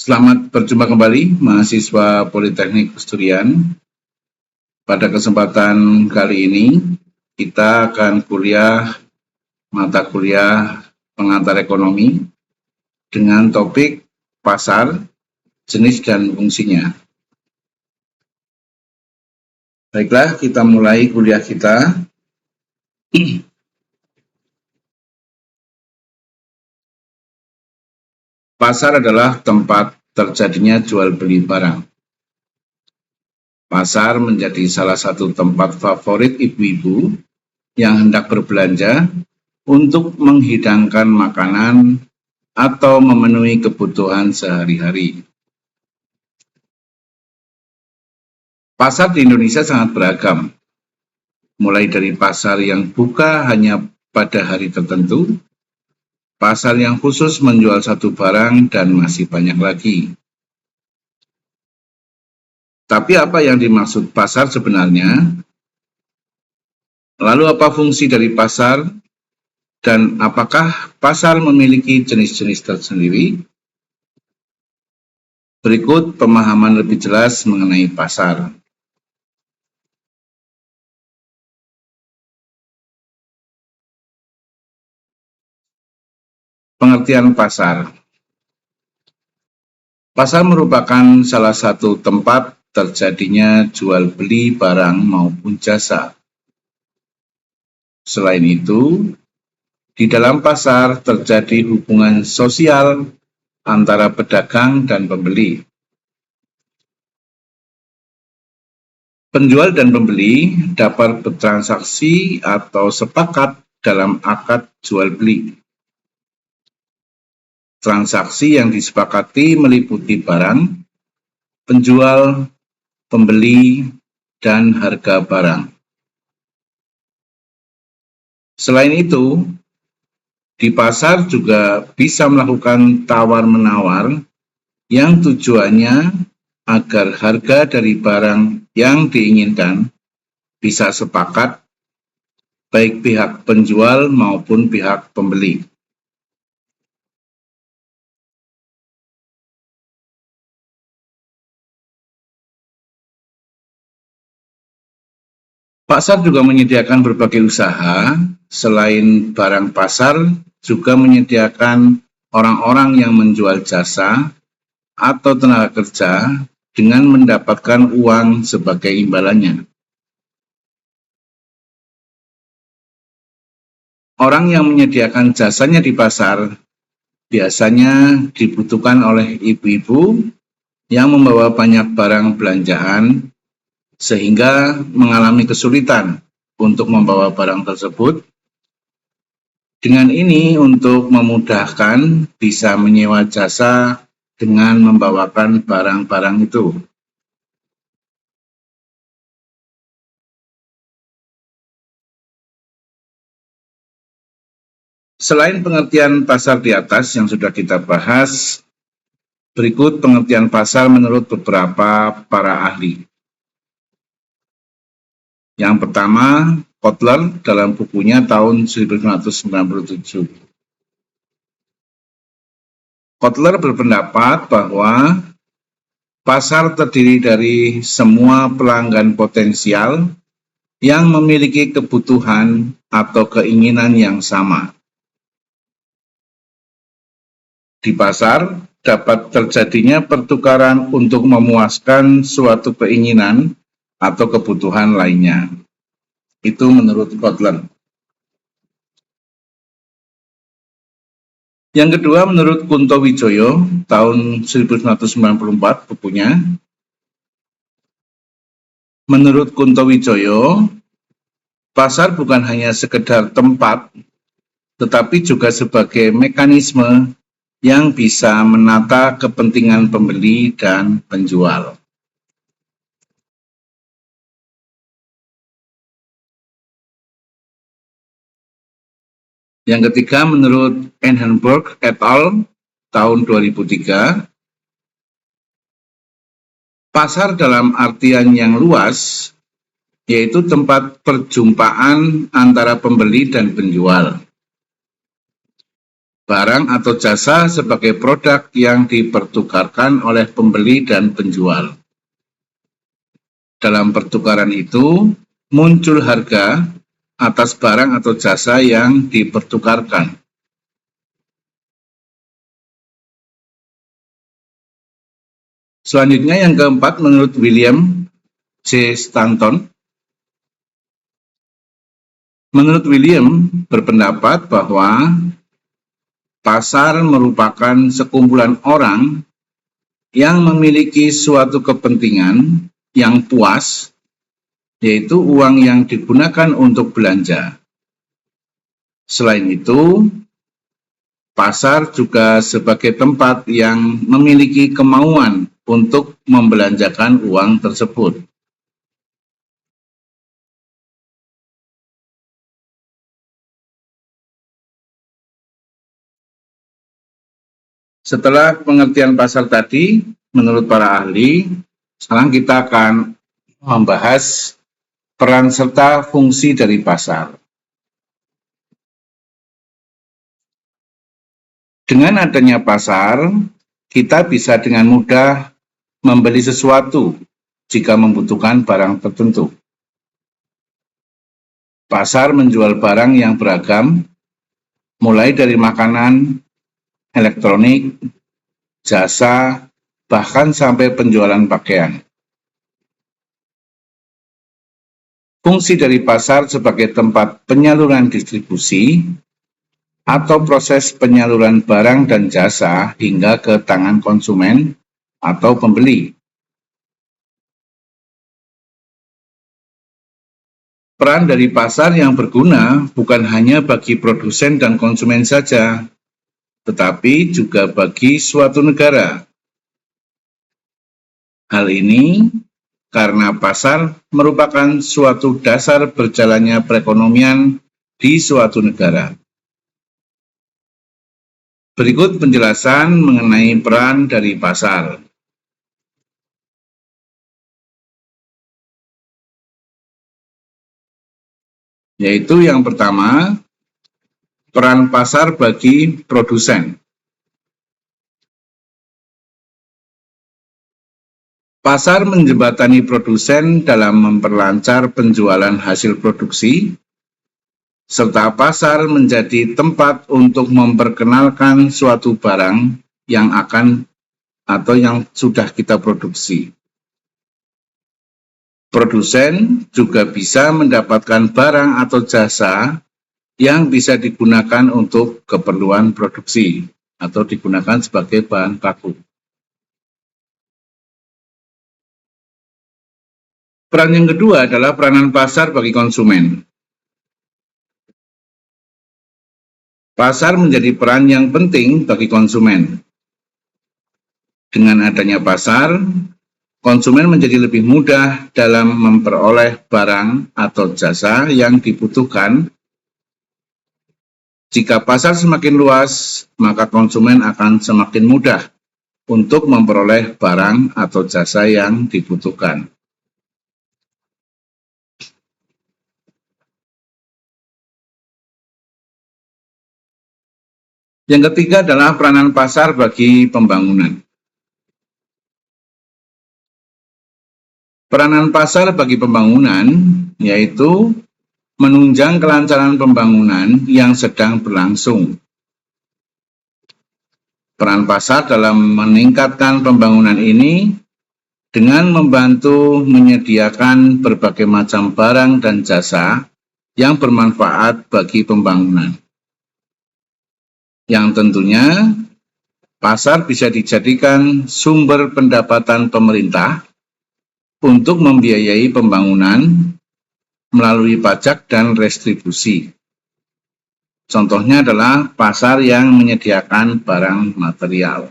Selamat berjumpa kembali mahasiswa Politeknik Pasturian. Pada kesempatan kali ini kita akan mata kuliah pengantar ekonomi dengan topik pasar, jenis dan fungsinya. Baiklah, kita mulai kuliah kita. Pasar adalah tempat terjadinya jual beli barang. Pasar menjadi salah satu tempat favorit ibu-ibu yang hendak berbelanja untuk menghidangkan makanan atau memenuhi kebutuhan sehari-hari. Pasar di Indonesia sangat beragam, mulai dari pasar yang buka hanya pada hari tertentu, pasar yang khusus menjual satu barang, dan masih banyak lagi. Tapi apa yang dimaksud pasar sebenarnya? Lalu apa fungsi dari pasar? Dan apakah pasar memiliki jenis-jenis tersendiri? Berikut pemahaman lebih jelas mengenai pasar. Pengertian pasar. Pasar merupakan salah satu tempat terjadinya jual beli barang maupun jasa. Selain itu, di dalam pasar terjadi hubungan sosial antara pedagang dan pembeli. Penjual dan pembeli dapat bertransaksi atau sepakat dalam akad jual beli. Transaksi yang disepakati meliputi barang, penjual, pembeli, dan harga barang. Selain itu, di pasar juga bisa melakukan tawar-menawar yang tujuannya agar harga dari barang yang diinginkan bisa sepakat baik pihak penjual maupun pihak pembeli. Pasar juga menyediakan berbagai usaha. Selain barang pasar, juga menyediakan orang-orang yang menjual jasa atau tenaga kerja dengan mendapatkan uang sebagai imbalannya. Orang yang menyediakan jasanya di pasar biasanya dibutuhkan oleh ibu-ibu yang membawa banyak barang belanjaan sehingga mengalami kesulitan untuk membawa barang tersebut. Dengan ini untuk memudahkan bisa menyewa jasa dengan membawakan barang-barang itu. Selain pengertian pasar di atas yang sudah kita bahas, berikut pengertian pasar menurut beberapa para ahli. Yang pertama, Kotler dalam bukunya tahun 1997. Kotler berpendapat bahwa pasar terdiri dari semua pelanggan potensial yang memiliki kebutuhan atau keinginan yang sama. Di pasar dapat terjadinya pertukaran untuk memuaskan suatu keinginan atau kebutuhan lainnya. Itu menurut Kotler. Yang kedua, menurut Kunto Wijoyo, tahun 1994 bukunya. Menurut Kunto Wijoyo, pasar bukan hanya sekedar tempat, tetapi juga sebagai mekanisme yang bisa menata kepentingan pembeli dan penjual. Yang ketiga, menurut Ehrenberg et al. Tahun 2003, pasar dalam artian yang luas, yaitu tempat perjumpaan antara pembeli dan penjual. barang atau jasa sebagai produk yang dipertukarkan oleh pembeli dan penjual. Dalam pertukaran itu, muncul harga atas barang atau jasa yang dipertukarkan. Selanjutnya yang keempat, menurut William J. Stanton, menurut William berpendapat bahwa pasar merupakan sekumpulan orang yang memiliki suatu kepentingan yang puas, yaitu uang yang digunakan untuk belanja. Selain itu, pasar juga sebagai tempat yang memiliki kemauan untuk membelanjakan uang tersebut. Setelah pengertian pasar tadi, menurut para ahli, sekarang kita akan membahas peran serta fungsi dari pasar. Dengan adanya pasar, kita bisa dengan mudah membeli sesuatu jika membutuhkan barang tertentu. Pasar menjual barang yang beragam, mulai dari makanan, elektronik, jasa, bahkan sampai penjualan pakaian. Fungsi dari pasar sebagai tempat penyaluran distribusi atau proses penyaluran barang dan jasa hingga ke tangan konsumen atau pembeli. Peran dari pasar yang berguna bukan hanya bagi produsen dan konsumen saja, tetapi juga bagi suatu negara. Hal ini karena pasar merupakan suatu dasar berjalannya perekonomian di suatu negara. Berikut penjelasan mengenai peran dari pasar. Yaitu yang pertama, peran pasar bagi produsen. Pasar menjembatani produsen dalam memperlancar penjualan hasil produksi, serta pasar menjadi tempat untuk memperkenalkan suatu barang yang akan atau yang sudah kita produksi. Produsen juga bisa mendapatkan barang atau jasa yang bisa digunakan untuk keperluan produksi atau digunakan sebagai bahan baku. Peran yang kedua adalah peranan pasar bagi konsumen. Pasar menjadi peran yang penting bagi konsumen. Dengan adanya pasar, konsumen menjadi lebih mudah dalam memperoleh barang atau jasa yang dibutuhkan. Jika pasar semakin luas, maka konsumen akan semakin mudah untuk memperoleh barang atau jasa yang dibutuhkan. Yang ketiga adalah peranan pasar bagi pembangunan. Peranan pasar bagi pembangunan yaitu menunjang kelancaran pembangunan yang sedang berlangsung. Peran pasar dalam meningkatkan pembangunan ini dengan membantu menyediakan berbagai macam barang dan jasa yang bermanfaat bagi pembangunan. Yang tentunya pasar bisa dijadikan sumber pendapatan pemerintah untuk membiayai pembangunan melalui pajak dan restribusi. Contohnya adalah pasar yang menyediakan barang material.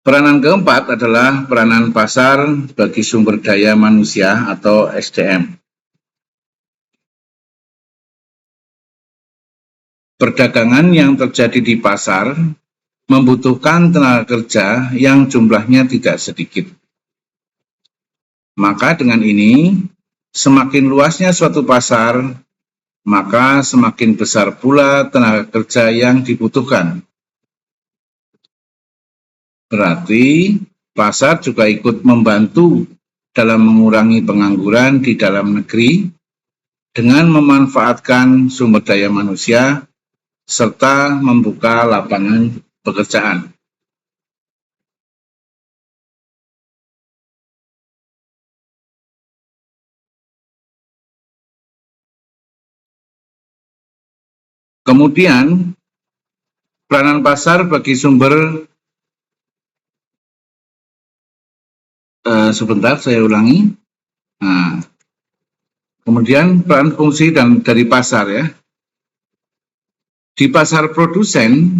Peranan keempat adalah peranan pasar bagi sumber daya manusia atau SDM. Perdagangan yang terjadi di pasar membutuhkan tenaga kerja yang jumlahnya tidak sedikit. Maka dengan ini, Semakin luasnya suatu pasar, maka semakin besar pula tenaga kerja yang dibutuhkan. Berarti pasar juga ikut membantu dalam mengurangi pengangguran di dalam negeri dengan memanfaatkan sumber daya manusia serta membuka lapangan pekerjaan. Kemudian, peranan pasar bagi sumber, sebentar saya ulangi. Nah, kemudian peran fungsi dari pasar ya. Di pasar produsen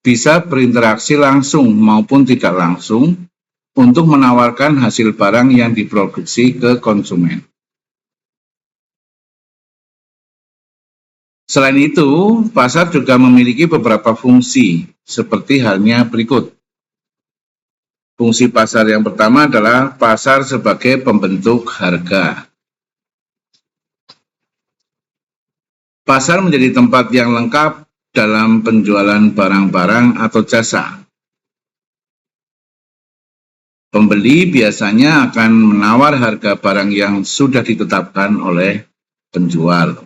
bisa berinteraksi langsung maupun tidak langsung untuk menawarkan hasil barang yang diproduksi ke konsumen. Selain itu, pasar juga memiliki beberapa fungsi, seperti halnya berikut. Fungsi pasar yang pertama adalah pasar sebagai pembentuk harga. Pasar menjadi tempat yang lengkap dalam penjualan barang-barang atau jasa. Pembeli biasanya akan menawar harga barang yang sudah ditetapkan oleh penjual.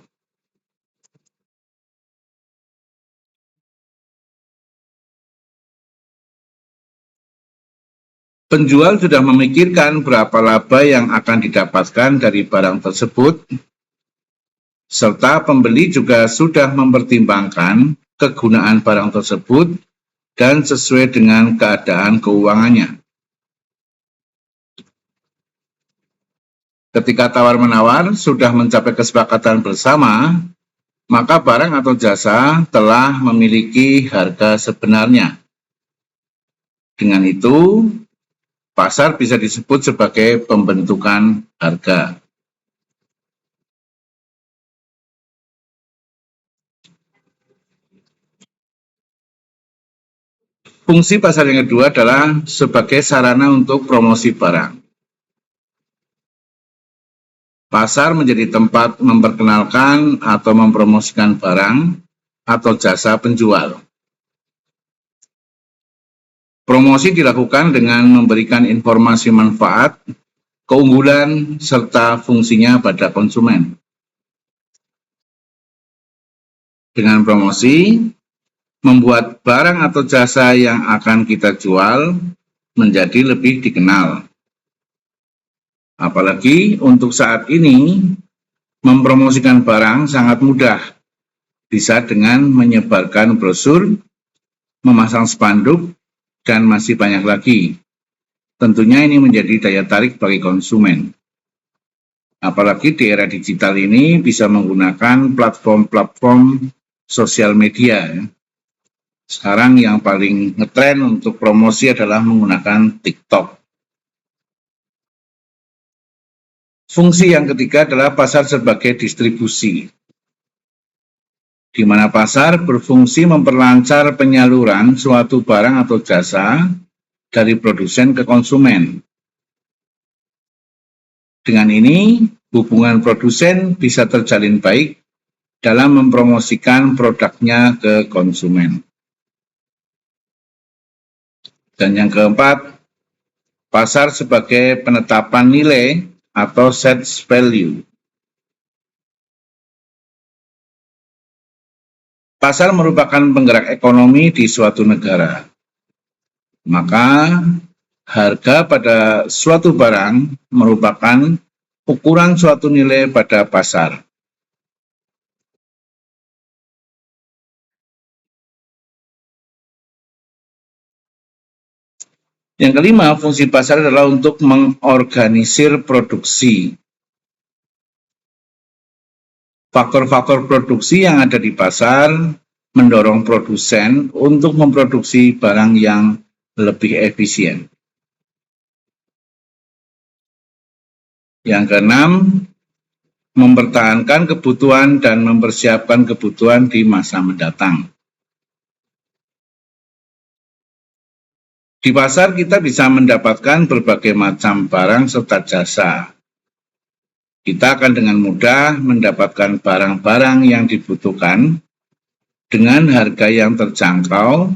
Penjual sudah memikirkan berapa laba yang akan didapatkan dari barang tersebut, serta pembeli juga sudah mempertimbangkan kegunaan barang tersebut dan sesuai dengan keadaan keuangannya. Ketika tawar-menawar sudah mencapai kesepakatan bersama, maka barang atau jasa telah memiliki harga sebenarnya. Dengan itu, pasar bisa disebut sebagai pembentukan harga. Fungsi pasar yang kedua adalah sebagai sarana untuk promosi barang. Pasar menjadi tempat memperkenalkan atau mempromosikan barang atau jasa penjual. Promosi dilakukan dengan memberikan informasi manfaat, keunggulan, serta fungsinya pada konsumen. Dengan promosi, membuat barang atau jasa yang akan kita jual menjadi lebih dikenal. Apalagi untuk saat ini, mempromosikan barang sangat mudah. Bisa dengan menyebarkan brosur, memasang spanduk, dan masih banyak lagi. Tentunya ini menjadi daya tarik bagi konsumen. Apalagi di era digital ini bisa menggunakan platform-platform sosial media. Sekarang yang paling ngetren untuk promosi adalah menggunakan TikTok. Fungsi yang ketiga adalah pasar sebagai distribusi, di mana pasar berfungsi memperlancar penyaluran suatu barang atau jasa dari produsen ke konsumen. Dengan ini, hubungan produsen bisa terjalin baik dalam mempromosikan produknya ke konsumen. Dan yang keempat, pasar sebagai penetapan nilai atau set value. Pasar merupakan penggerak ekonomi di suatu negara. Maka harga pada suatu barang merupakan ukuran suatu nilai pada pasar. Yang kelima, fungsi pasar adalah untuk mengorganisir produksi. Faktor-faktor produksi yang ada di pasar mendorong produsen untuk memproduksi barang yang lebih efisien. Yang keenam, mempertahankan kebutuhan dan mempersiapkan kebutuhan di masa mendatang. Di pasar kita bisa mendapatkan berbagai macam barang serta jasa. kita akan dengan mudah mendapatkan barang-barang yang dibutuhkan dengan harga yang terjangkau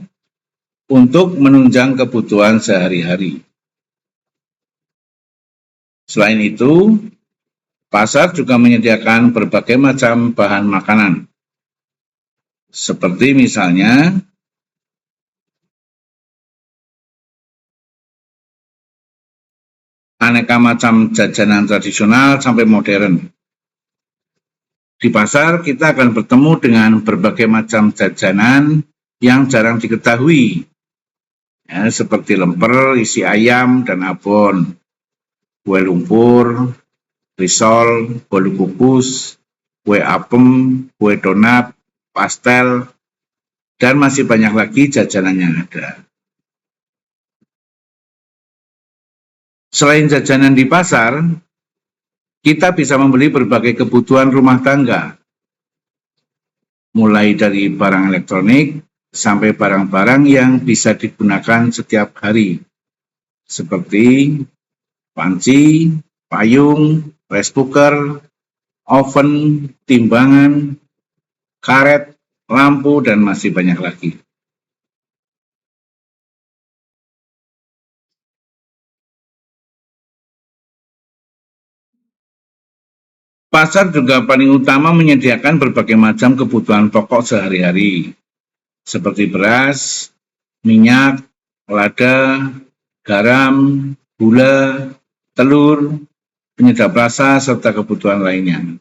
untuk menunjang kebutuhan sehari-hari. Selain itu, pasar juga menyediakan berbagai macam bahan makanan, seperti misalnya aneka macam jajanan tradisional sampai modern. Di pasar kita akan bertemu dengan berbagai macam jajanan yang jarang diketahui, ya, seperti lemper, isi ayam, dan abon, kue lumpur, risol, bolu kukus, kue apem, kue donat, pastel, dan masih banyak lagi jajanan yang ada. Selain jajanan di pasar, kita bisa membeli berbagai kebutuhan rumah tangga, mulai dari barang elektronik sampai barang-barang yang bisa digunakan setiap hari, seperti panci, payung, rice cooker, oven, timbangan, karet, lampu, dan masih banyak lagi. Pasar juga paling utama menyediakan berbagai macam kebutuhan pokok sehari-hari, seperti beras, minyak, lada, garam, gula, telur, penyedap rasa, serta kebutuhan lainnya.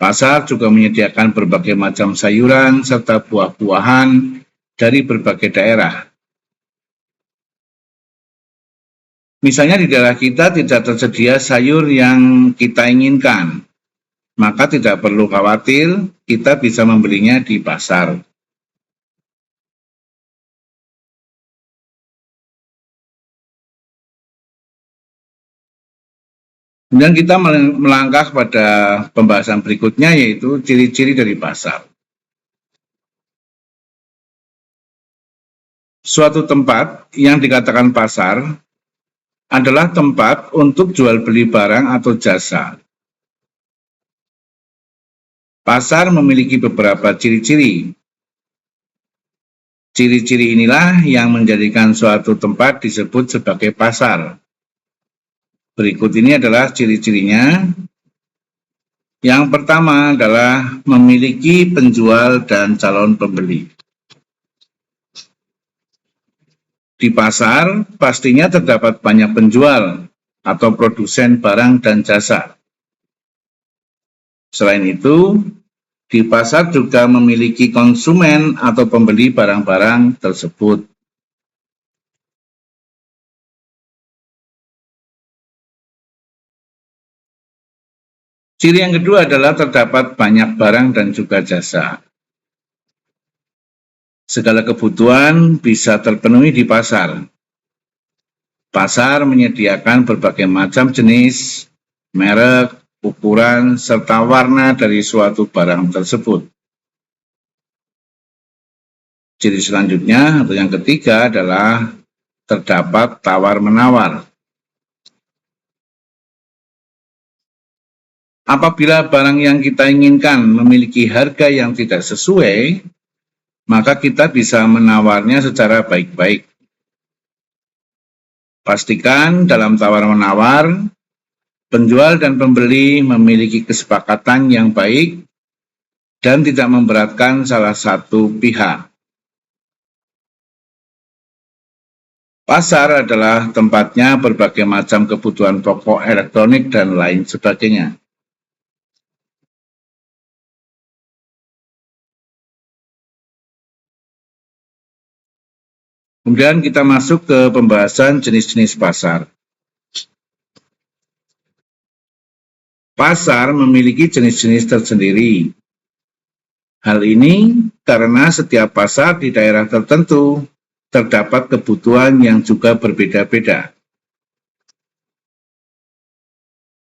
Pasar juga menyediakan berbagai macam sayuran serta buah-buahan dari berbagai daerah. Misalnya di daerah kita tidak tersedia sayur yang kita inginkan, maka tidak perlu khawatir, kita bisa membelinya di pasar. Kemudian kita melangkah pada pembahasan berikutnya, yaitu ciri-ciri dari pasar. Suatu tempat yang dikatakan pasar adalah tempat untuk jual beli barang atau jasa. Pasar memiliki beberapa ciri-ciri. Ciri-ciri inilah yang menjadikan suatu tempat disebut sebagai pasar. Berikut ini adalah ciri-cirinya. Yang pertama adalah memiliki penjual dan calon pembeli. Di pasar pastinya terdapat banyak penjual atau produsen barang dan jasa. Selain itu, di pasar juga memiliki konsumen atau pembeli barang-barang tersebut. Ciri yang kedua adalah terdapat banyak barang dan juga jasa. Segala kebutuhan bisa terpenuhi di pasar. Pasar menyediakan berbagai macam jenis, merek, ukuran, serta warna dari suatu barang tersebut. Ciri selanjutnya atau yang ketiga adalah terdapat tawar-menawar. Apabila barang yang kita inginkan memiliki harga yang tidak sesuai, maka kita bisa menawarnya secara baik-baik. Pastikan dalam tawar-menawar, penjual dan pembeli memiliki kesepakatan yang baik dan tidak memberatkan salah satu pihak. Pasar adalah tempatnya berbagai macam kebutuhan pokok elektronik dan lain sebagainya. Kemudian kita masuk ke pembahasan jenis-jenis pasar. Pasar memiliki jenis-jenis tersendiri. Hal ini karena setiap pasar di daerah tertentu terdapat kebutuhan yang juga berbeda-beda.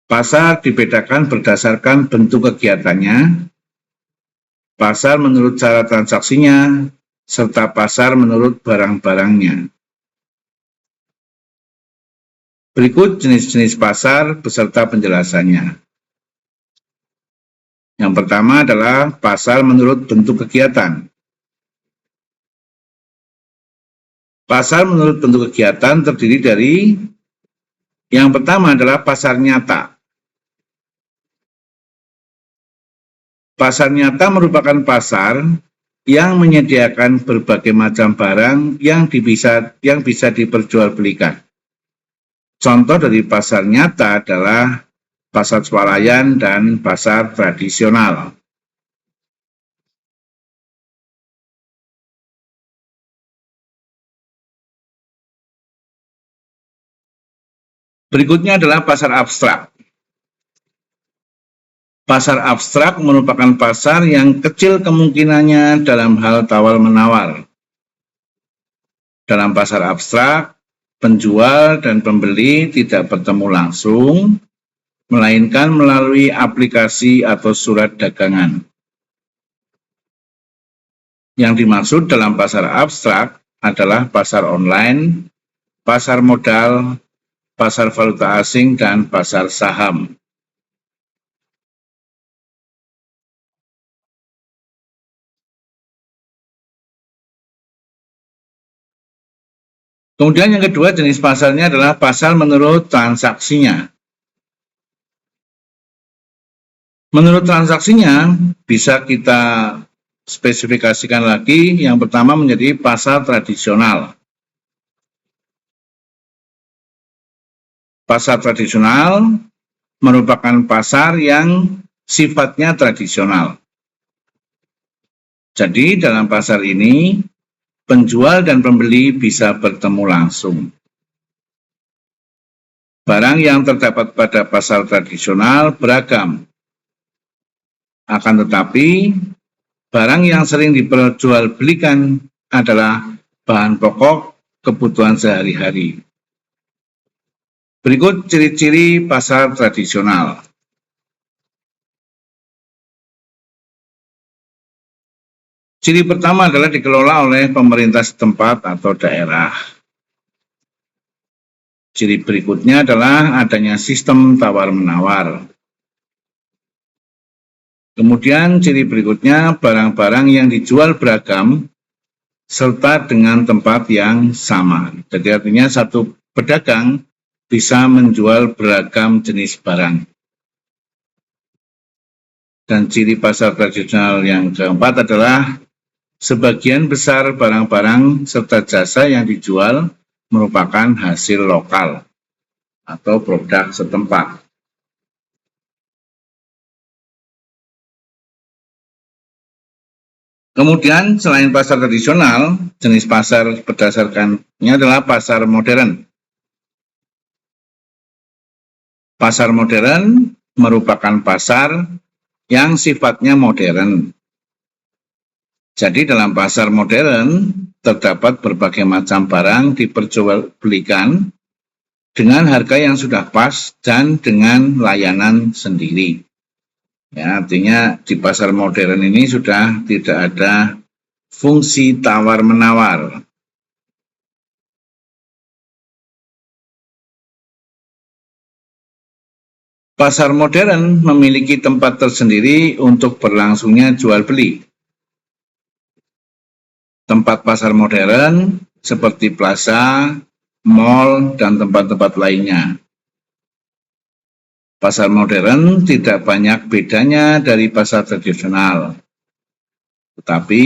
Pasar dibedakan berdasarkan bentuk kegiatannya, pasar menurut cara transaksinya, serta pasar menurut barang-barangnya. Berikut jenis-jenis pasar beserta penjelasannya. Yang pertama adalah pasar menurut bentuk kegiatan. Pasar menurut bentuk kegiatan terdiri dari yang pertama adalah pasar nyata. Pasar nyata merupakan pasar yang menyediakan berbagai macam barang yang bisa diperjualbelikan. Contoh dari pasar nyata adalah pasar swalayan dan pasar tradisional. Berikutnya adalah pasar abstrak. Pasar abstrak merupakan pasar yang kecil kemungkinannya dalam hal tawar-menawar. Dalam pasar abstrak, penjual dan pembeli tidak bertemu langsung, melainkan melalui aplikasi atau surat dagangan. Yang dimaksud dalam pasar abstrak adalah pasar online, pasar modal, pasar valuta asing, dan pasar saham. Kemudian yang kedua jenis pasarnya adalah pasar menurut transaksinya. Menurut transaksinya bisa kita spesifikasikan lagi, yang pertama menjadi pasar tradisional. Pasar tradisional merupakan pasar yang sifatnya tradisional. Jadi dalam pasar ini, penjual dan pembeli bisa bertemu langsung. Barang yang terdapat pada pasar tradisional beragam. Akan tetapi, barang yang sering diperjualbelikan adalah bahan pokok kebutuhan sehari-hari. Berikut ciri-ciri pasar tradisional. Ciri pertama adalah dikelola oleh pemerintah setempat atau daerah. Ciri berikutnya adalah adanya sistem tawar-menawar. Kemudian ciri berikutnya barang-barang yang dijual beragam serta dengan tempat yang sama. Jadi artinya satu pedagang bisa menjual beragam jenis barang. Dan ciri pasar tradisional yang keempat adalah sebagian besar barang-barang serta jasa yang dijual merupakan hasil lokal atau produk setempat. Kemudian selain pasar tradisional, jenis pasar berdasarkannya adalah pasar modern. Pasar modern merupakan pasar yang sifatnya modern. Jadi dalam pasar modern terdapat berbagai macam barang diperjualbelikan dengan harga yang sudah pas dan dengan layanan sendiri. Ya, artinya di pasar modern ini sudah tidak ada fungsi tawar-menawar. Pasar modern memiliki tempat tersendiri untuk berlangsungnya jual beli. Tempat pasar modern seperti plaza, mal, dan tempat-tempat lainnya. Pasar modern tidak banyak bedanya dari pasar tradisional. Tetapi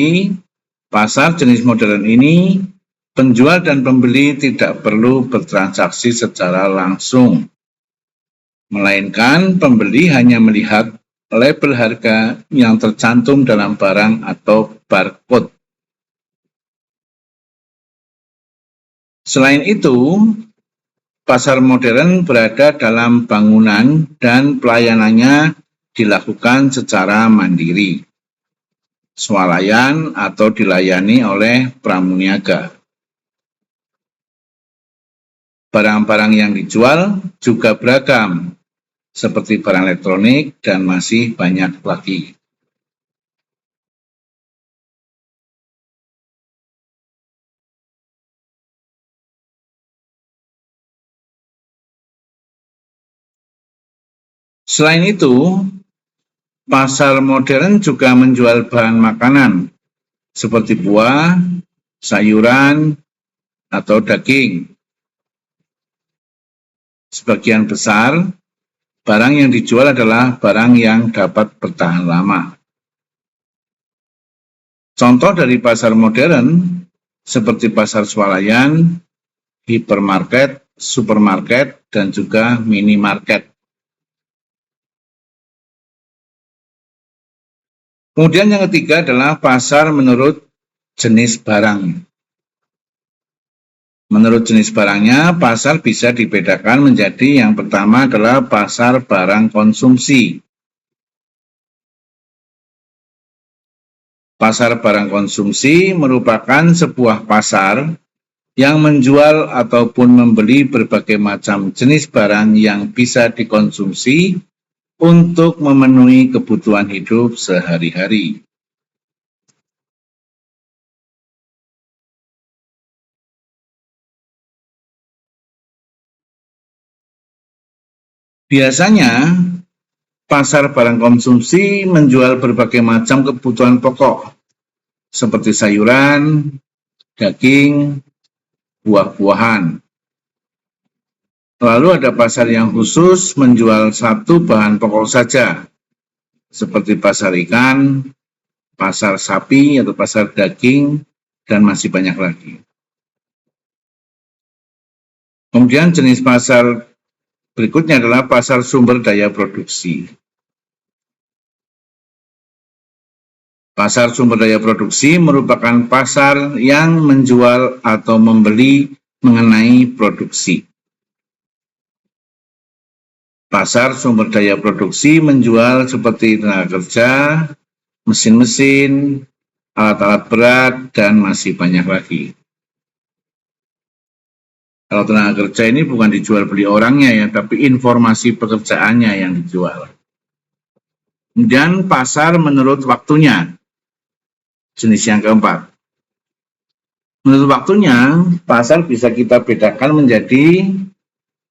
pasar jenis modern ini, penjual dan pembeli tidak perlu bertransaksi secara langsung, melainkan pembeli hanya melihat label harga yang tercantum dalam barang atau barcode. Selain itu, pasar modern berada dalam bangunan dan pelayanannya dilakukan secara mandiri, swalayan atau dilayani oleh pramuniaga. Barang-barang yang dijual juga beragam, seperti barang elektronik dan masih banyak lagi. Selain itu, pasar modern juga menjual bahan makanan seperti buah, sayuran, atau daging. Sebagian besar barang yang dijual adalah barang yang dapat bertahan lama. Contoh dari pasar modern seperti pasar swalayan, hipermarket, supermarket, dan juga minimarket. Kemudian yang ketiga adalah pasar menurut jenis barang. Menurut jenis barangnya, pasar bisa dibedakan menjadi yang pertama adalah pasar barang konsumsi. Pasar barang konsumsi merupakan sebuah pasar yang menjual ataupun membeli berbagai macam jenis barang yang bisa dikonsumsi untuk memenuhi kebutuhan hidup sehari-hari. Biasanya, pasar barang konsumsi menjual berbagai macam kebutuhan pokok, seperti sayuran, daging, buah-buahan. Lalu ada pasar yang khusus menjual satu bahan pokok saja, seperti pasar ikan, pasar sapi atau pasar daging, dan masih banyak lagi. Kemudian jenis pasar berikutnya adalah pasar sumber daya produksi. Pasar sumber daya produksi merupakan pasar yang menjual atau membeli mengenai produksi. Pasar sumber daya produksi menjual seperti tenaga kerja, mesin-mesin, alat-alat berat, dan masih banyak lagi. Kalau tenaga kerja ini bukan dijual beli orangnya ya, tapi informasi pekerjaannya yang dijual. Kemudian pasar menurut waktunya, jenis yang keempat. Menurut waktunya, pasar bisa kita bedakan menjadi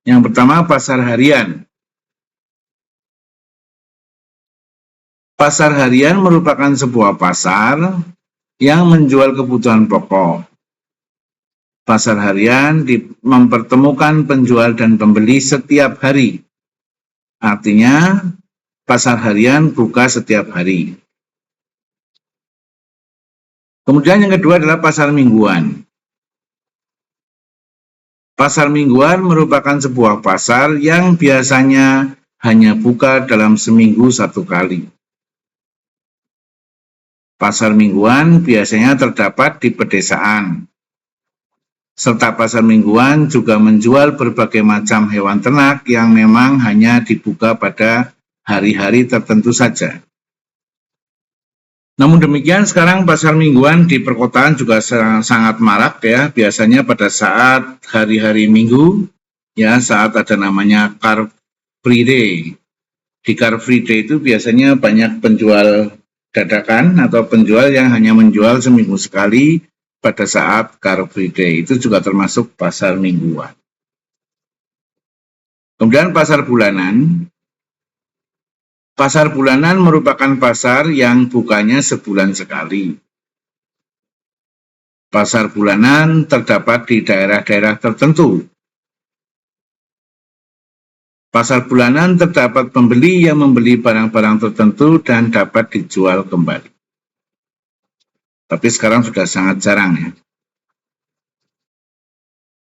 yang pertama pasar harian. Pasar harian merupakan sebuah pasar yang menjual kebutuhan pokok. Pasar harian mempertemukan penjual dan pembeli setiap hari. Artinya, pasar harian buka setiap hari. Kemudian yang kedua adalah pasar mingguan. Pasar mingguan merupakan sebuah pasar yang biasanya hanya buka dalam seminggu satu kali. Pasar mingguan biasanya terdapat di pedesaan. Serta pasar mingguan juga menjual berbagai macam hewan ternak yang memang hanya dibuka pada hari-hari tertentu saja. Namun demikian sekarang pasar mingguan di perkotaan juga sangat marak ya, biasanya pada saat hari-hari Minggu ya, saat ada namanya Car Free Day. Di Car Free Day itu biasanya banyak penjual dadakan atau penjual yang hanya menjual seminggu sekali pada saat Car Free Day. Itu juga termasuk pasar mingguan. Kemudian pasar bulanan. Pasar bulanan merupakan pasar yang bukanya sebulan sekali. Pasar bulanan terdapat di daerah-daerah tertentu. Pasar bulanan terdapat pembeli yang membeli barang-barang tertentu dan dapat dijual kembali. Tapi sekarang sudah sangat jarang ya.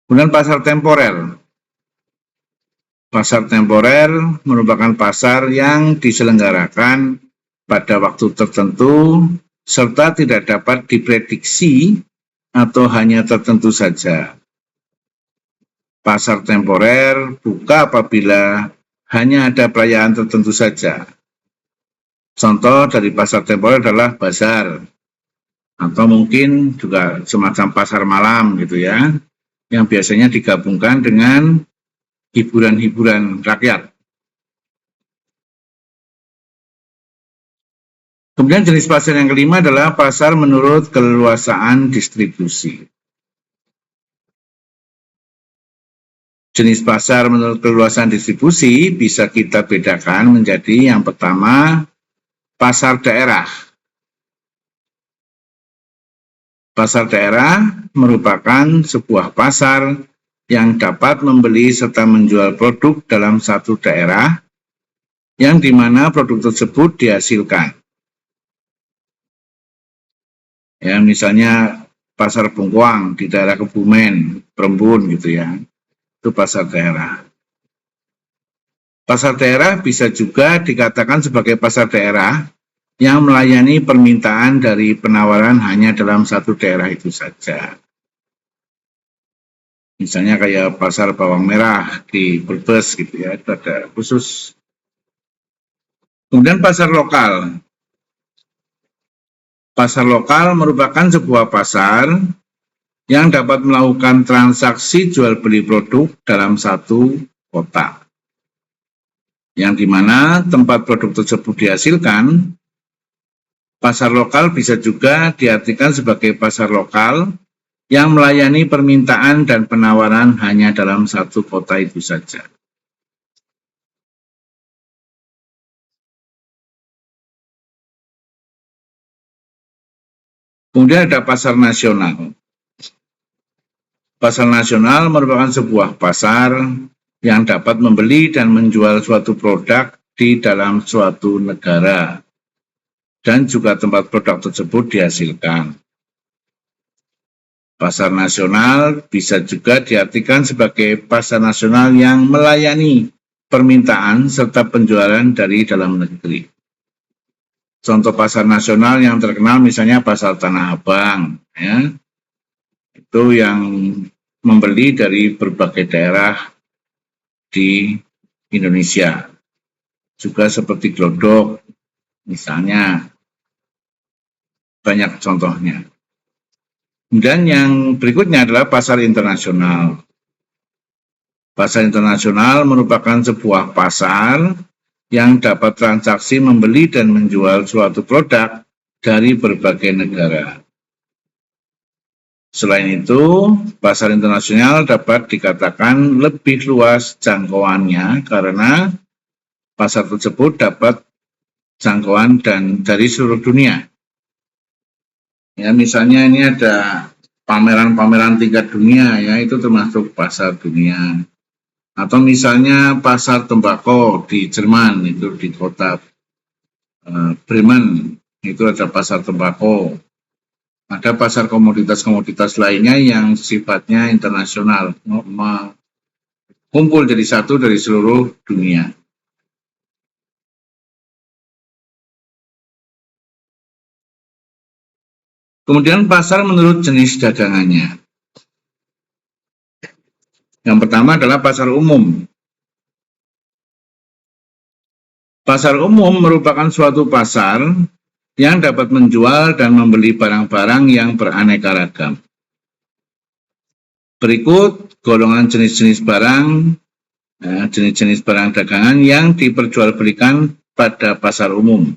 Kemudian pasar temporer. Pasar temporer merupakan pasar yang diselenggarakan pada waktu tertentu serta tidak dapat diprediksi atau hanya tertentu saja. Pasar temporer buka apabila hanya ada perayaan tertentu saja. Contoh dari pasar temporer adalah bazar, atau mungkin juga semacam pasar malam gitu ya, yang biasanya digabungkan dengan hiburan-hiburan rakyat. Kemudian jenis pasar yang kelima adalah pasar menurut keleluasaan distribusi. Jenis pasar menurut keluasan distribusi bisa kita bedakan menjadi yang pertama, pasar daerah. Pasar daerah merupakan sebuah pasar yang dapat membeli serta menjual produk dalam satu daerah yang dimana produk tersebut dihasilkan. Ya, misalnya pasar Bungkuang di daerah Kebumen, Perembun gitu ya. Itu pasar daerah. Pasar daerah bisa juga dikatakan sebagai pasar daerah yang melayani permintaan dari penawaran hanya dalam satu daerah itu saja. Misalnya kayak pasar bawang merah di Brebes gitu ya, itu ada khusus. Kemudian pasar lokal. Pasar lokal merupakan sebuah pasar yang dapat melakukan transaksi jual beli produk dalam satu kota. Yang dimana tempat produk tersebut dihasilkan, pasar lokal bisa juga diartikan sebagai pasar lokal yang melayani permintaan dan penawaran hanya dalam satu kota itu saja. Kemudian ada pasar nasional. Pasar nasional merupakan sebuah pasar yang dapat membeli dan menjual suatu produk di dalam suatu negara dan juga tempat produk tersebut dihasilkan. Pasar nasional bisa juga diartikan sebagai pasar nasional yang melayani permintaan serta penjualan dari dalam negeri. Contoh pasar nasional yang terkenal misalnya pasar Tanah Abang, ya, itu yang membeli dari berbagai daerah di Indonesia. Juga seperti Glodok, misalnya, banyak contohnya. Dan yang berikutnya adalah pasar internasional. Pasar internasional merupakan sebuah pasar yang dapat transaksi membeli dan menjual suatu produk dari berbagai negara. Selain itu, pasar internasional dapat dikatakan lebih luas jangkauannya karena pasar tersebut dapat jangkauan dan dari seluruh dunia. Ya, misalnya ini ada pameran-pameran tingkat dunia, ya, itu termasuk pasar dunia. Atau misalnya pasar tembakau di Jerman, itu di kota Bremen, itu ada pasar tembakau. Ada pasar komoditas-komoditas lainnya yang sifatnya internasional, kumpul jadi satu dari seluruh dunia. Kemudian pasar menurut jenis dagangannya. Yang pertama adalah pasar umum. Pasar umum merupakan suatu pasar yang dapat menjual dan membeli barang-barang yang beraneka ragam. Berikut golongan jenis-jenis barang, jenis-jenis barang dagangan yang diperjualbelikan pada pasar umum.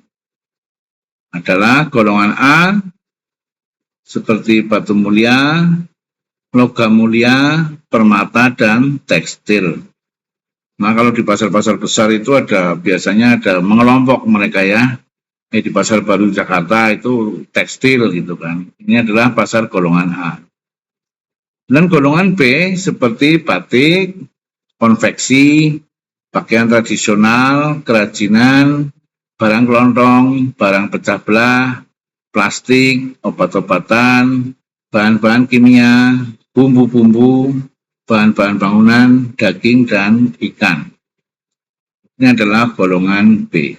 Adalah golongan A, seperti batu mulia, logam mulia, permata, dan tekstil. Nah, kalau di pasar-pasar besar itu biasanya ada mengelompok mereka ya. Di Pasar Baru Jakarta itu tekstil gitu kan. Ini adalah pasar golongan A. Dan golongan B seperti batik, konveksi, pakaian tradisional, kerajinan, barang kelontong, barang pecah belah, plastik, obat-obatan, bahan-bahan kimia, bumbu-bumbu, bahan-bahan bangunan, daging, dan ikan. Ini adalah golongan B.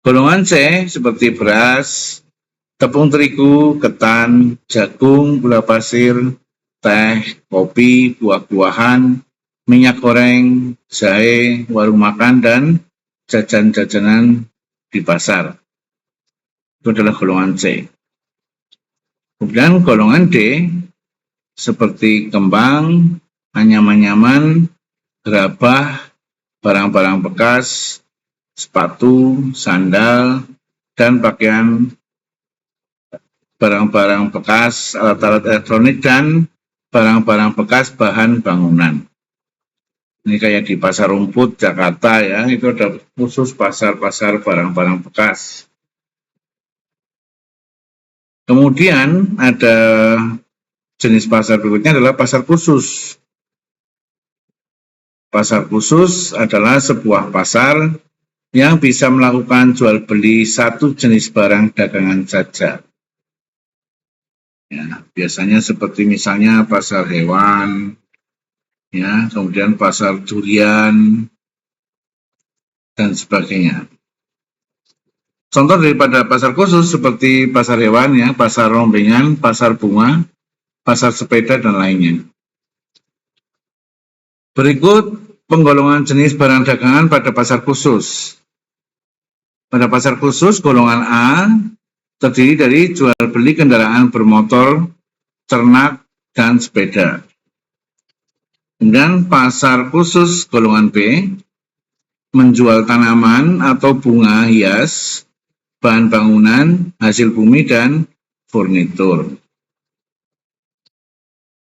Golongan C seperti beras, tepung terigu, ketan, jagung, gula pasir, teh, kopi, buah-buahan, minyak goreng, jahe, warung makan, dan jajan-jajanan di pasar. Itu adalah golongan C. Kemudian golongan D seperti kembang, anyaman-anyaman, gerabah, barang-barang bekas, sepatu, sandal, dan pakaian, barang-barang bekas, alat-alat elektronik, dan barang-barang bekas bahan bangunan. Ini kayak di Pasar Rumput, Jakarta ya, itu ada khusus pasar-pasar barang-barang bekas. Kemudian ada jenis pasar berikutnya adalah pasar khusus. Pasar khusus adalah sebuah pasar yang bisa melakukan jual beli satu jenis barang dagangan saja. Ya, biasanya seperti misalnya pasar hewan, ya, kemudian pasar durian, dan sebagainya. Contoh daripada pasar khusus seperti pasar hewan, ya, pasar rombengan, pasar bunga, pasar sepeda, dan lainnya. Berikut penggolongan jenis barang dagangan pada pasar khusus. Pada pasar khusus, golongan A terdiri dari jual beli kendaraan bermotor, ternak, dan sepeda. Kemudian pasar khusus golongan B menjual tanaman atau bunga hias, bahan bangunan, hasil bumi, dan furnitur.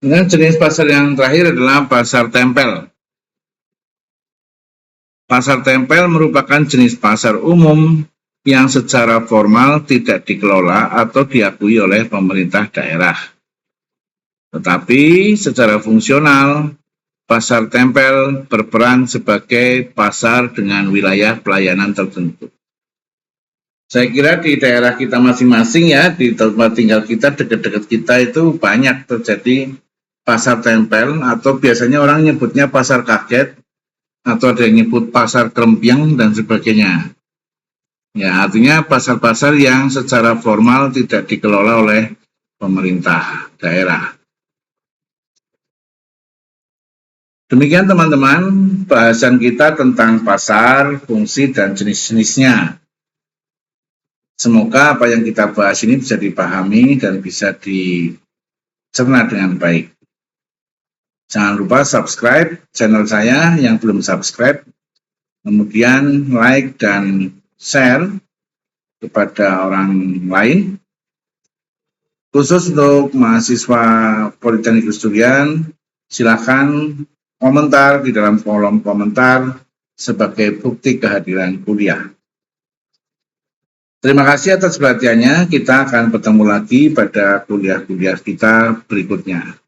Kemudian jenis pasar yang terakhir adalah pasar tempel. Pasar tempel merupakan jenis pasar umum yang secara formal tidak dikelola atau diakui oleh pemerintah daerah. Tetapi secara fungsional, pasar tempel berperan sebagai pasar dengan wilayah pelayanan tertentu. Saya kira di daerah kita masing-masing ya, di tempat tinggal kita, dekat-dekat kita itu banyak terjadi pasar tempel, atau biasanya orang nyebutnya pasar kaget, atau ada yang nyebut pasar krempiang dan sebagainya. Ya, artinya pasar-pasar yang secara formal tidak dikelola oleh pemerintah daerah. Demikian teman-teman, bahasan kita tentang pasar, fungsi, dan jenis-jenisnya. Semoga apa yang kita bahas ini bisa dipahami dan bisa dicerna dengan baik. Jangan lupa subscribe channel saya yang belum subscribe, kemudian like dan share kepada orang lain. Khusus untuk mahasiswa Politeknik Durian, silakan komentar di dalam kolom komentar sebagai bukti kehadiran kuliah. Terima kasih atas perhatiannya. Kita akan bertemu lagi pada kuliah-kuliah kita berikutnya.